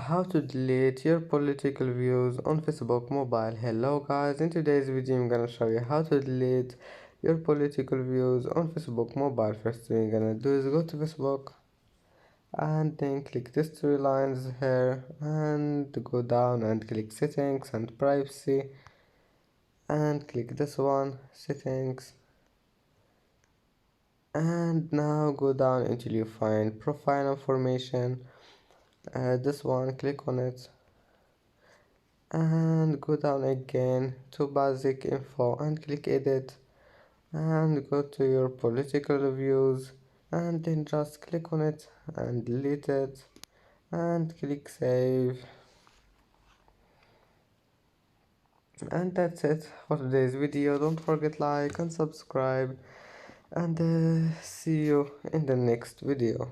How to delete your political views on Facebook Mobile. Hello guys, in today's video I'm gonna show you how to delete your political views on Facebook Mobile. First thing you're gonna do is go to Facebook and then click these three lines here and go down and click settings and privacy and click this one, settings, and now go down until you find profile information. This one, click on it and go down again to basic info and click edit and go to your political views and then just click on it and delete it and click save, and that's it for today's video. Don't forget like and subscribe, and see you in the next video.